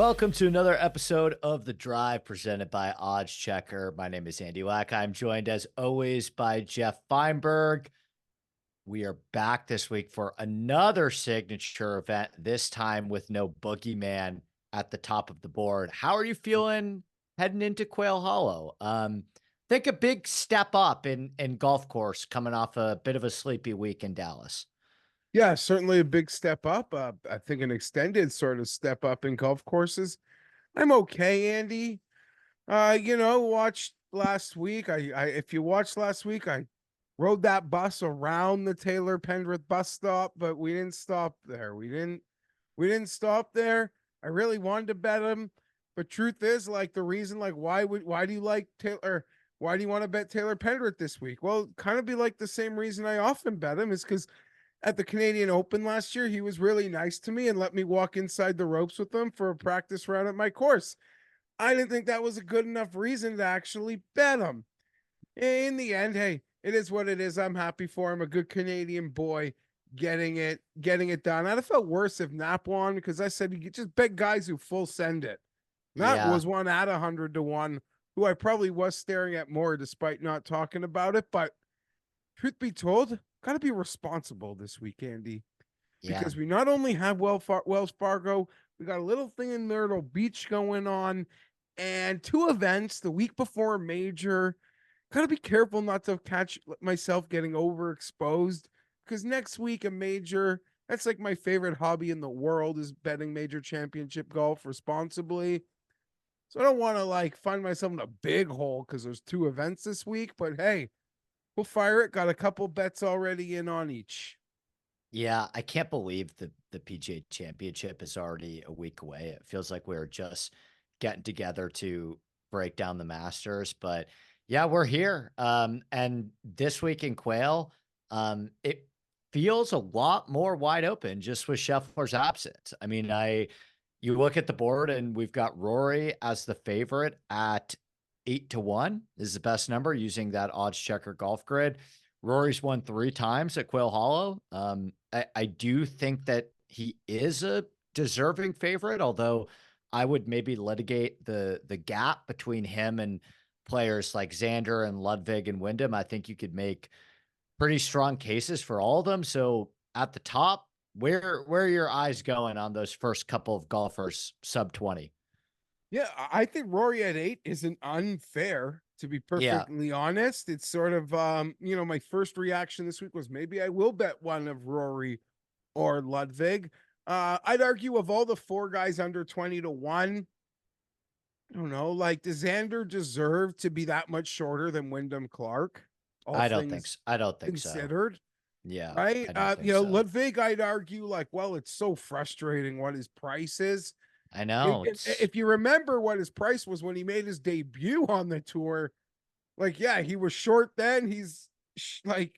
Welcome to another episode of The Drive presented by Oddschecker. My name is Andy Lack. I'm joined as always by Geoff Fienberg. We are back this week for another signature event, this time with no boogeyman at the top of the board. How are you feeling heading into Quail Hollow? Think a big step up in golf course coming off a bit of a sleepy week in Dallas. Yeah, certainly a big step up. I think an extended sort of step up in golf courses. I'm okay, Andy. Watched last week. I if you watched last week, I rode that bus around the Taylor Pendrith bus stop, but we didn't stop there. We didn't stop there. I really wanted to bet him, but truth is, like the reason, like why do you like Taylor? Why do you want to bet Taylor Pendrith this week? Well, kind of be like the same reason I often bet him is because at the Canadian Open last year, he was really nice to me and let me walk inside the ropes with him for a practice round at my course. I didn't think that was a good enough reason to actually bet him. In the end, hey, it is what it is. I'm happy for him. A good Canadian boy getting it done. I'd have felt worse if Nap won because I said you could just bet guys who full send it. That Yeah. was one at 100-1, who I probably was staring at more despite not talking about it. But truth be told, got to be responsible this week, Andy, Yeah. because we not only have Wells Fargo, we got a little thing in Myrtle Beach going on, and two events the week before a major. Got to be careful not to catch myself getting overexposed because next week a major. That's like my favorite hobby in the world is betting major championship golf responsibly. So I don't want to like find myself in a big hole because there's two events this week. But hey, we'll fire it. Got a couple bets already in on each. Yeah, I can't believe the PGA Championship is already a week away. It feels like we're just getting together to break down the Masters, but yeah, we're here. And this week in Quail, it feels a lot more wide open just with Scheffler's absence. I mean, you look at the board and we've got Rory as the favorite at 8-1 is the best number using that odds checker golf grid. Rory's won 3 times at Quail Hollow. I do think that he is a deserving favorite, although I would maybe litigate the gap between him and players like Xander and Ludwig and Wyndham. I think you could make pretty strong cases for all of them. So at the top, where are your eyes going on those first couple of golfers sub 20? Yeah, I think Rory at 8 isn't unfair, to be Yeah. perfectly honest. It's sort of my first reaction this week was maybe I will bet one of Rory or Ludwig. I'd argue of all the 4 guys under 20-1, I don't know, like does Xander deserve to be that much shorter than Wyndham Clark? All things I don't think so. considered. Yeah, Right. I don't think so. Ludwig, I'd argue like, well, it's so frustrating what his price is. I know. It's If you remember what his price was when he made his debut on the tour, like, yeah, he was short then. He's like,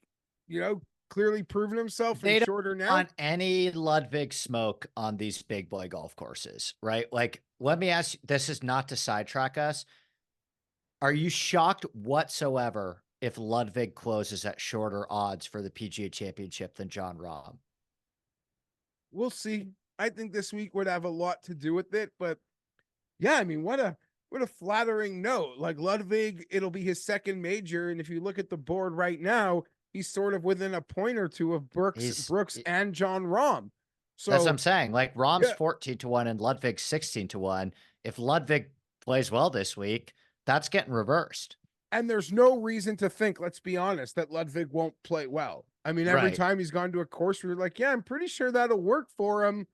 clearly proven himself and They don't shorter now. want any Ludwig smoke on these big boy golf courses, right? Like, let me ask you, this is not to sidetrack us. Are you shocked whatsoever if Ludwig closes at shorter odds for the PGA Championship than John Rahm? We'll see. I think this week would have a lot to do with it, but yeah, I mean, what a flattering note. Like Ludwig, it'll be his second major, and if you look at the board right now, he's sort of within a point or two of Brooks and John Rahm. That's what So I'm saying. Like Rahm's yeah, 14-1 and Ludwig's 16-1. If Ludwig plays well this week, that's getting reversed. and there's no reason to think, let's be honest, that Ludwig won't play well. I mean, every Right. time he's gone to a course, we're like, yeah, I'm pretty sure that'll work for him.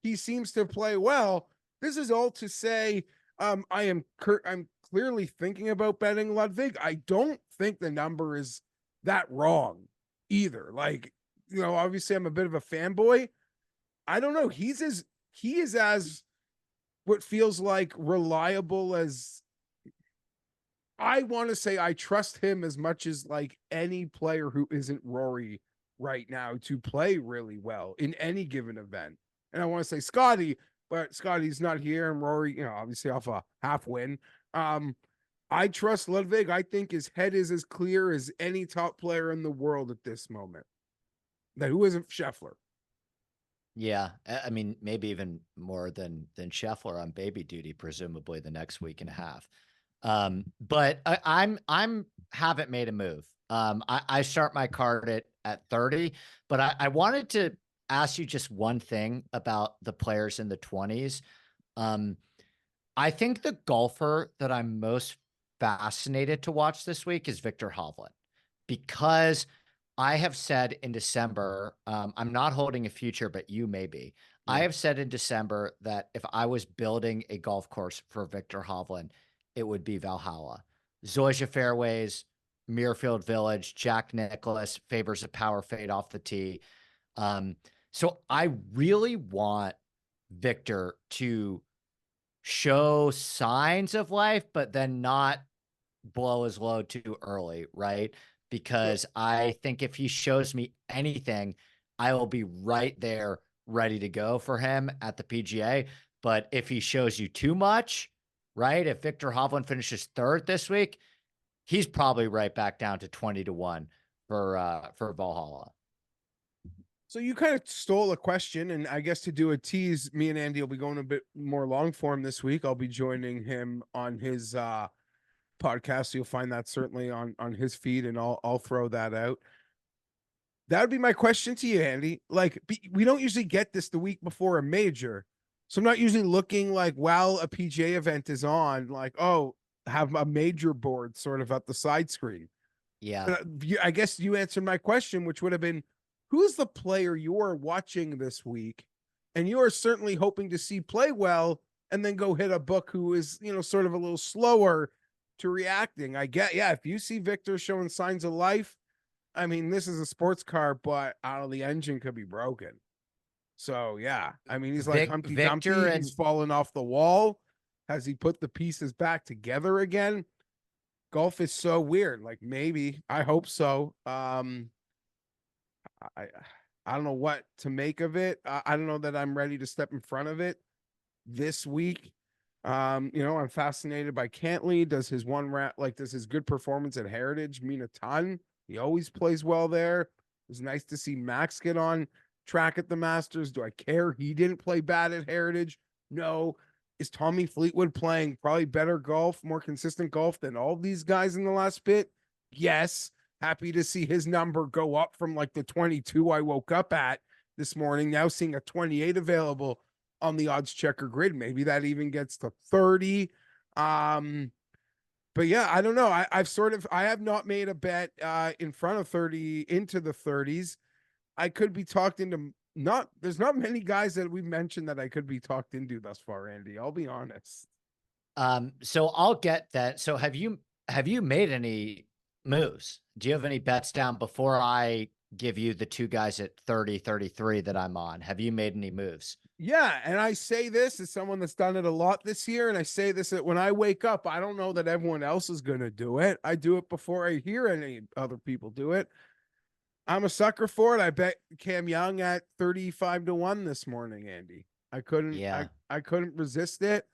He seems to play well. This is all to say, I'm clearly thinking about betting Ludwig. I don't think the number is that wrong either. Like, obviously I'm a bit of a fanboy. I don't know. He is as what feels like reliable as I want to say. I trust him as much as like any player who isn't Rory right now to play really well in any given event. And I want to say Scotty, but Scotty's not here, and Rory, obviously off a half win. I trust Ludwig. I think his head is as clear as any top player in the world at this moment. That who isn't Scheffler. Yeah, I mean, maybe even more than Scheffler on baby duty, presumably the next week and a half. But I'm haven't made a move. I start my card at 30, but I wanted to ask you just one thing about the players in the 20s. Um, I think the golfer that I'm most fascinated to watch this week is Viktor Hovland, because I have said in December, I'm not holding a future, but you may be. I Yeah. have said in December that if I was building a golf course for Viktor Hovland, it would be Valhalla. Zoysia fairways, Muirfield Village, Jack Nicklaus favors a power fade off the tee. Um, so I really want Viktor to show signs of life, but then not blow his load too early, right? So, Because I think if he shows me anything, I will be right there ready to go for him at the PGA. But if he shows you too much, right? If Viktor Hovland finishes third this week, he's probably right back down to 20 to 1 for Valhalla. so you kind of stole a question, and I guess to do a tease, me and Andy will be going a bit more long form this week. I'll be joining him on his podcast. So you'll find that certainly on his feed, and I'll throw that out. That would be my question to you, Andy. Like, we don't usually get this the week before a major. So I'm not usually looking like while a PGA event is on, like, oh, have a major board sort of at the side screen. Yeah. But I guess you answered my question, which would have been, who's the player you're watching this week? And you are certainly hoping to see play well and then go hit a book who is, sort of a little slower to reacting. I get, yeah, if you see Viktor showing signs of life, I mean, this is a sports car, but out of the engine could be broken. So yeah, I mean, he's like Humpty Victor Dumpty. He's and fallen off the wall. Has he put the pieces back together again? Golf is so weird. Like maybe, I hope so. I I don't know what to make of it. I don't know that I'm ready to step in front of it this week. I'm fascinated by Cantley. Does his does his good performance at Heritage mean a ton? He always plays well there. It was nice to see Max get on track at the Masters. Do I care? He didn't play bad at Heritage. No. Is Tommy Fleetwood playing probably better golf, more consistent golf than all these guys in the last bit? Yes. Happy to see his number go up from like the 22 I woke up at this morning. Now seeing a 28 available on the odds checker grid. Maybe that even gets to 30. But yeah, I don't know. I have not made a bet in front of 30 into the 30s. I could be talked into there's not many guys that we've mentioned that I could be talked into thus far, Andy. I'll be honest. so I'll get that. So have you made any moves? Do you have any bets down before I give you the two guys at 30, 33 that I'm on? Have you made any moves? Yeah, and I say this as someone that's done it a lot this year, and I say this that when I wake up, I don't know that everyone else is going to do it. I do it before I hear any other people do it. I'm a sucker for it. I bet Cam Young at 35 to 1 this morning, Andy. I couldn't I Yeah. I couldn't resist it.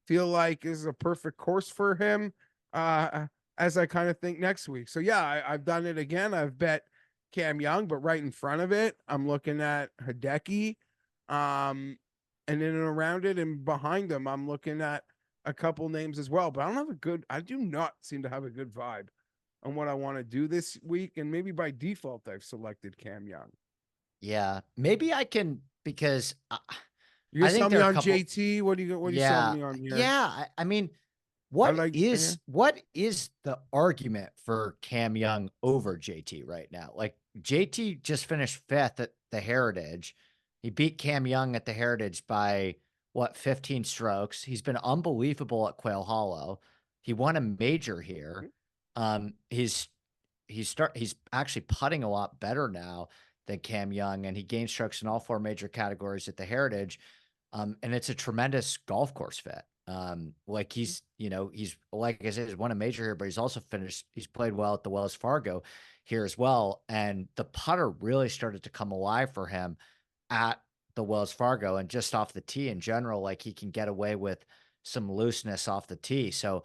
Feel like this is a perfect course for him. As I kind of think next week. So yeah, I've done it again. I've bet Cam Young, but right in front of it, I'm looking at Hideki. And in and around it and behind them, I'm looking at a couple names as well. But I do not seem to have a good vibe on what I want to do this week. And maybe by default, I've selected Cam Young. Yeah. Maybe I can, because You gonna I think sell there me are a on couple. JT? What are you selling Yeah. me on here? Yeah. I mean, How did I yeah. what is the argument for Cam Young over JT right now? Like, JT just finished fifth at the Heritage. He beat Cam Young at the Heritage by what, 15 strokes. He's been unbelievable at Quail Hollow. He won a major here. Um, he's he's actually putting a lot better now than Cam Young, and he gained strokes in all four major categories at the Heritage. And it's a tremendous golf course fit. Like he's like I said, he's won a major here, but he's played well at the Wells Fargo here as well. And the putter really started to come alive for him at the Wells Fargo, and just off the tee in general, like he can get away with some looseness off the tee. So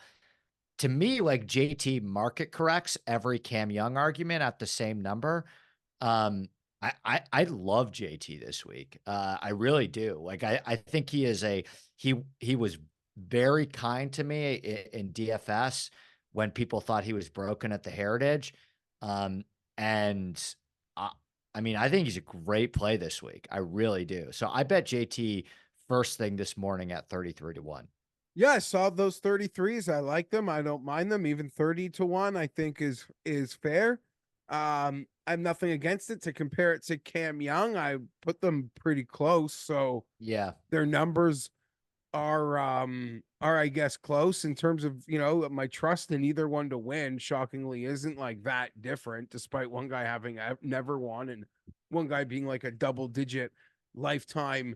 to me, like, JT market corrects every Cam Young argument at the same number. Um, I love JT this week. I really do. Like I think he is he was very kind to me in DFS when people thought he was broken at the Heritage. Um, and I, I mean, I think he's a great play this week. I really do. So I bet JT first thing this morning at 33-1. Yeah, I saw those 33s. I like them. I don't mind them. Even 30-1, I think is fair. I'm nothing against it. To compare it to Cam Young, I put them pretty close. So Yeah. their numbers are I guess close in terms of, my trust in either one to win, shockingly isn't like that different, despite one guy having never won and one guy being like a double digit lifetime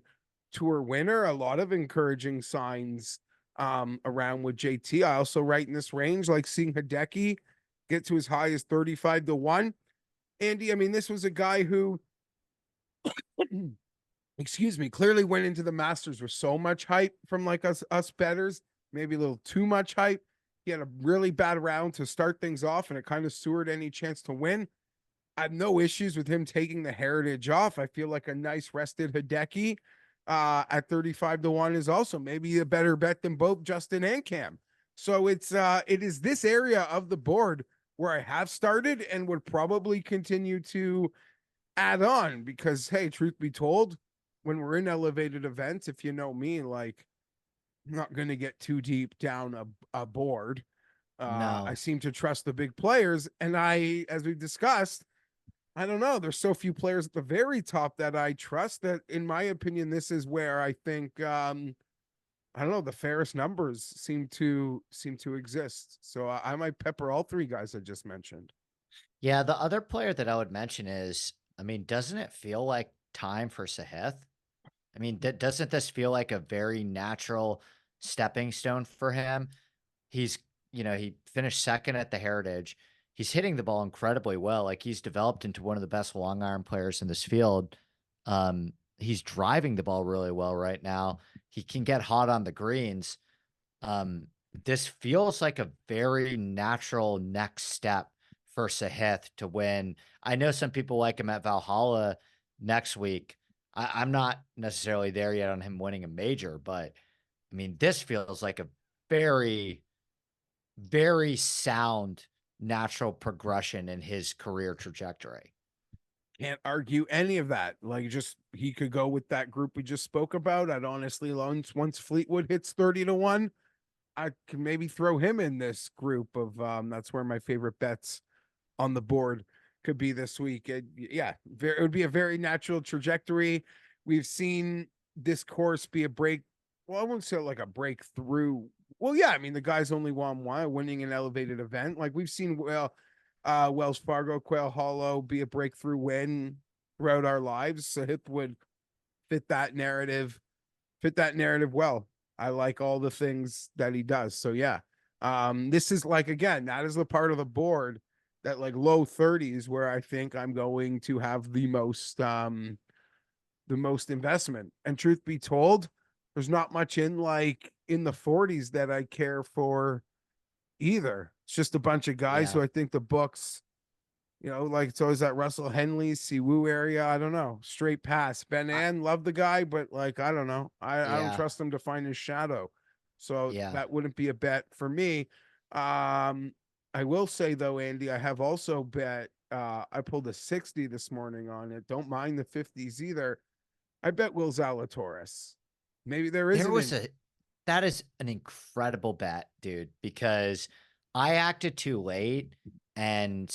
tour winner. A lot of encouraging signs around with JT. I also write in this range, like seeing Hideki get to as high as 35-1. Andy, I mean, this was a guy who excuse me, clearly went into the Masters with so much hype from like us betters, maybe a little too much hype. He had a really bad round to start things off, and it kind of sewered any chance to win. I have no issues with him taking the Heritage off. I feel like a nice rested Hideki at 35-1 is also maybe a better bet than both Justin and Cam. So it is this area of the board where I have started and would probably continue to add on because, hey, truth be told, when we're in elevated events, if you know me, like I'm not going to get too deep down a board. I No. seem to trust the big players. And as we've discussed, I don't know. There's so few players at the very top that I trust that, in my opinion, this is where I think, I don't know, the fairest numbers seem to exist. So I might pepper all three guys I just mentioned. Yeah, the other player that I would mention is, I mean, doesn't it feel like time for Sahith? I mean, doesn't this feel like a very natural stepping stone for him? He's, he finished second at the Heritage. He's hitting the ball incredibly well. Like he's developed into one of the best long iron players in this field. He's driving the ball really well right now. He can get hot on the greens. Um, this feels like a very natural next step for Sahith to win. I know some people like him at Valhalla next week. I'm not necessarily there yet on him winning a major, but I mean, this feels like a very, very sound natural progression in his career trajectory. Can't argue any of that. Like, just he could go with that group we just spoke about. I'd honestly, once Fleetwood hits 30-1, I can maybe throw him in this group of that's where my favorite bets on the board could be this week. It would be a very natural trajectory. We've seen this course be a break. Well, I won't say like a breakthrough. Well, yeah, I mean the guy's only won one, winning an elevated event. Like we've seen, Wells Fargo, Quail Hollow be a breakthrough win throughout our lives. So Hip would fit that narrative, well. I like all the things that he does. So yeah. This is like again, that is the part of the board that like low 30s where I think I'm going to have the most investment. And truth be told, there's not much in the 40s that I care for either. It's just a bunch of guys Yeah. who I think the books, like it's always that Russell Henley, Siwoo area. I don't know. Straight pass. Ben I, Ann, love the guy, but like I don't know. I don't yeah. trust him to find his shadow. So Yeah. that wouldn't be a bet for me. Um, I will say though, Andy, I have also bet I pulled a 60 this morning on it. Don't mind the 50s either. I bet Will Zalatoris. Maybe there There isn't was an that is an incredible bet, dude, because I acted too late and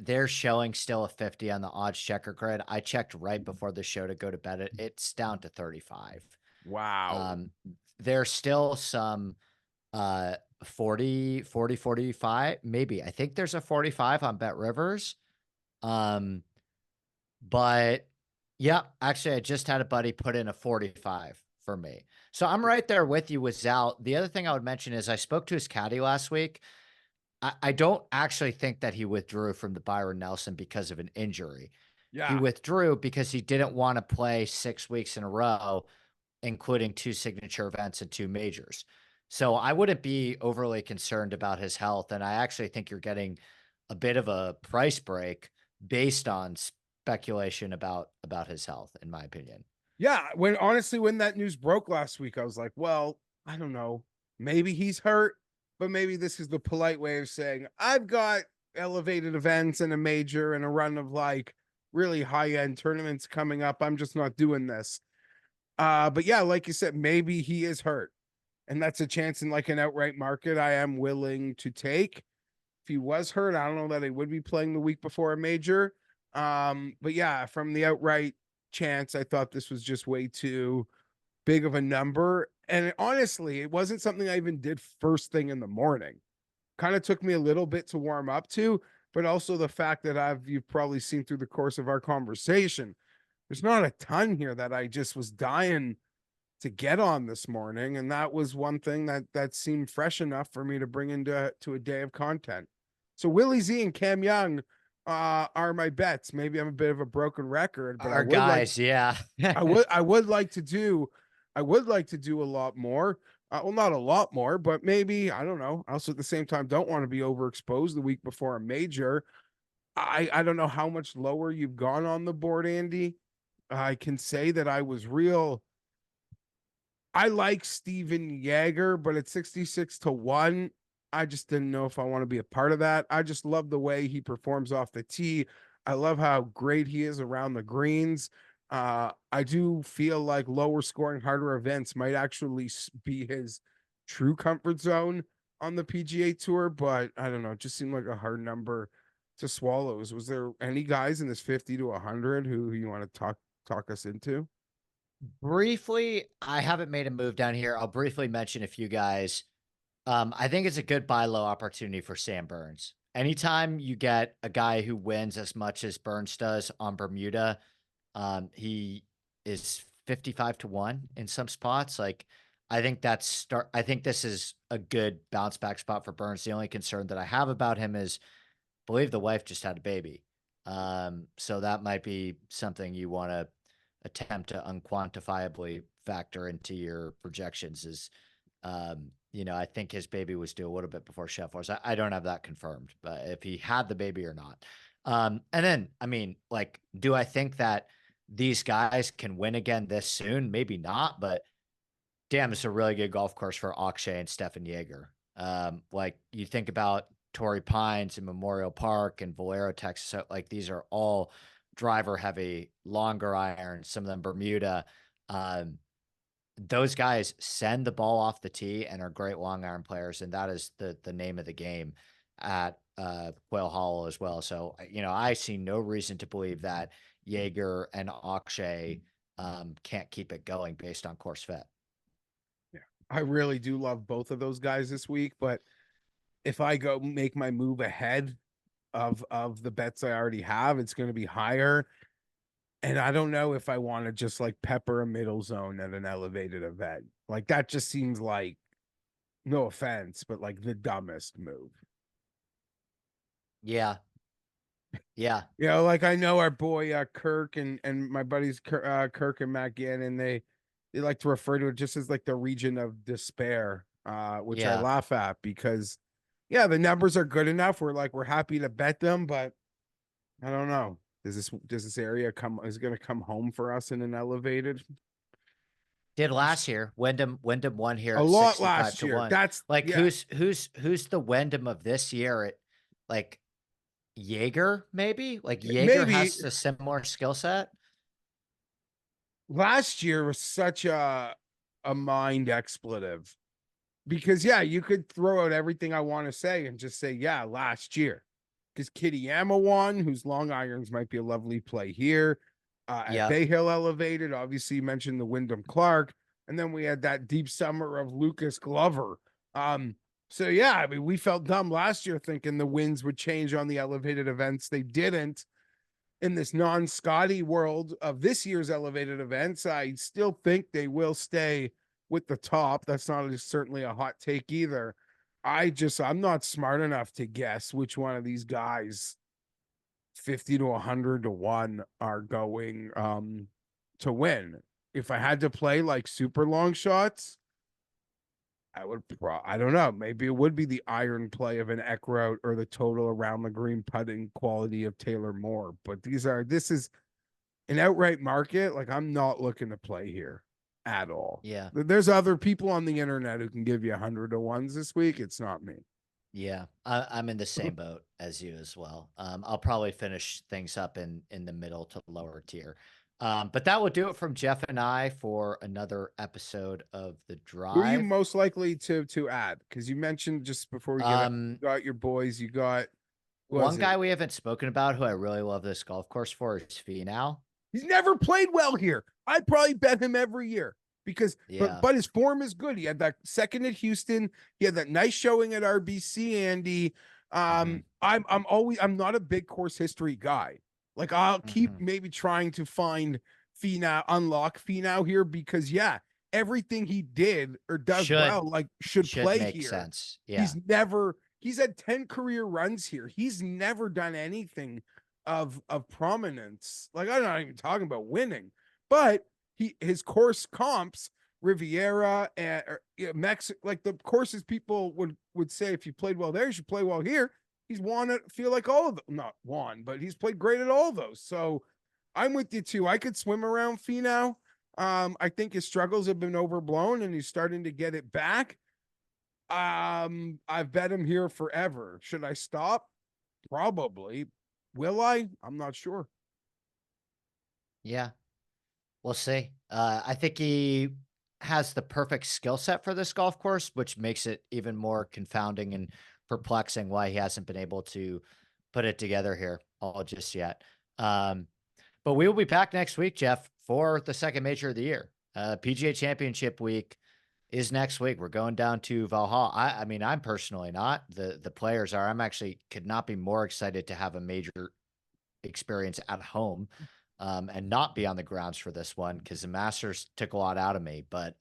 they're showing still a 50 on the odds checker grid. I checked right before the show to go to bed. It's down to 35. wow. Um, there's still some 45, maybe. I think there's a 45 on Bet Rivers. Um, but yeah, actually I just had a buddy put in a 45 for me. So I'm right there with you with Zal. The other thing I would mention is I spoke to his caddy last week. I don't actually think that he withdrew from the Byron Nelson because of an injury. He Yeah. withdrew because he didn't want to play 6 weeks in a row, including 2 signature events and 2 majors. So I wouldn't be overly concerned about his health. And I actually think you're getting a bit of a price break based on speculation about his health, in my opinion. Yeah, when that news broke last week, I was like, well, I don't know. Maybe he's hurt, but maybe this is the polite way of saying I've got elevated events and a major and a run of like really high-end tournaments coming up. I'm just not doing this. But yeah, like you said, maybe he is hurt. And that's a chance in like an outright market I am willing to take. If he was hurt, I don't know that he would be playing the week before a major. But yeah, from the outright chance, I thought this was just way too big of a number. And honestly, it wasn't something I even did first thing in the morning. Kind of took me a little bit to warm up to, but also the fact that you've probably seen through the course of our conversation, there's not a ton here that I just was dying to get on this morning, and that was one thing that seemed fresh enough for me to bring into a day of content. So Willie Z and Cam Young are my bets. Maybe I'm a bit of a broken record, but Our guys, yeah. I would like to do a lot more. Well, not a lot more, but maybe, I don't know. I also at the same time don't want to be overexposed the week before a major. I don't know how much lower you've gone on the board, Andy. I can say that I like Steven Jaeger, but at 66-1, I just didn't know if I want to be a part of that. I just love the way he performs off the tee. I love how great he is around the greens. I do feel like lower scoring, harder events might actually be his true comfort zone on the PGA Tour, but I don't know. It just seemed like a hard number to swallow. Was there any guys in this 50 to 100 who you want to talk us into? Briefly, I haven't made a move down here. I'll briefly mention a few guys. I think it's a good buy low opportunity for Sam Burns. Anytime you get a guy who wins as much as Burns does on Bermuda, he is 55-1 in some spots. Like, I think I think this is a good bounce back spot for Burns. The only concern that I have about him is, I believe the wife just had a baby. So that might be something you want to attempt to unquantifiably factor into your projections is, I think his baby was due a little bit before Sheffels. I don't have that confirmed, but if he had the baby or not. And then, I mean, like, do I think that these guys can win again this soon? Maybe not, but damn, it's a really good golf course for Akshay and Stefan Jaeger. Like, you think about Torrey Pines and Memorial Park and Valero, Texas. So, like, these are all driver heavy, longer irons, some of them Bermuda. Those guys send the ball off the tee and are great long iron players, and that is the name of the game at Quail Hollow as well. So, I see no reason to believe that Jaeger and Akshay can't keep it going based on course fit. Yeah, I really do love both of those guys this week, but if I go make my move ahead of the bets I already have, it's going to be higher. And I don't know if I want to just like pepper a middle zone at an elevated event. Like that just seems like, no offense, but like the dumbest move. Yeah. Yeah. Like I know our boy Kirk and my buddies Kirk and Matt Gannon, they like to refer to it just as like the region of despair, which I Yeah. laugh at because yeah, the numbers are good enough. We're happy to bet them, but I don't know. Does this area is going to come home for us in an elevated? Did last year. Wyndham won here A at lot 65 last to year. 1. That's Like, yeah. who's the Wyndham of this year? Like, Jaeger, maybe? Like, Jaeger Maybe has a similar skill set. last year was such a mind expletive because yeah, you could throw out everything I want to say and just say yeah, last year. Because Kittyama won, whose long irons might be a lovely play here. At Yeah. Bay Hill elevated, obviously you mentioned the Wyndham Clark, and then we had that deep summer of Lucas Glover. So yeah, I mean, we felt dumb last year thinking the winds would change on the elevated events. They didn't. In this non-Scotty world of this year's elevated events, I still think they will stay with the top. That's not certainly a hot take either. I'm not smart enough to guess which one of these guys 50 to 100 to 1 are going to win. If I had to play like super long shots, I don't know. Maybe it would be the iron play of an Eckrout or the total around the green putting quality of Taylor Moore. But this is an outright market. Like, I'm not looking to play here at all. Yeah. There's other people on the internet who can give you 100-to-1s this week. It's not me. Yeah, I'm in the same boat as you as well. I'll probably finish things up in the middle to lower tier. But that will do it from Geoff and I for another episode of The Who are you Drive. most likely to add? Because you mentioned just before we get it, you got your boys. You got One guy we haven't spoken about who I really love this golf course for is Finau. He's never played well here. I'd probably bet him every year because, Yeah. but his form is good. He had that second at Houston. He had that nice showing at RBC. Andy, I'm not a big course history guy. Like, I'll keep maybe trying to find unlock Finau here because everything he did or does well, like should play make here. Sense. Yeah. He's had 10 career runs here. He's never done anything of prominence. Like, I'm not even talking about winning, but his course comps, Riviera and Mexico, like the courses people would say if you played well there, you should play well here. He's won it. Feel like all of them, not won, but he's played great at all of those. So I'm with you too. I could swim around Finau. I think his struggles have been overblown and he's starting to get it back. I've bet him here forever. Should I stop? Probably. Will I? I'm not sure. Yeah. We'll see. I think he has the perfect skill set for this golf course, which makes it even more confounding and perplexing why he hasn't been able to put it together here all just yet. But we will be back next week, Geoff, for the second major of the year. PGA Championship week is next week. We're going down to Valhalla. I mean, I'm personally not. The players are. I'm actually could not be more excited to have a major experience at home and not be on the grounds for this one because the Masters took a lot out of me. But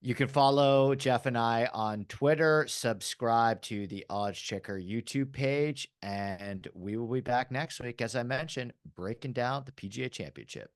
you can follow Geoff and I on Twitter, subscribe to the Oddschecker YouTube page, and we will be back next week, as I mentioned, breaking down the PGA Championship.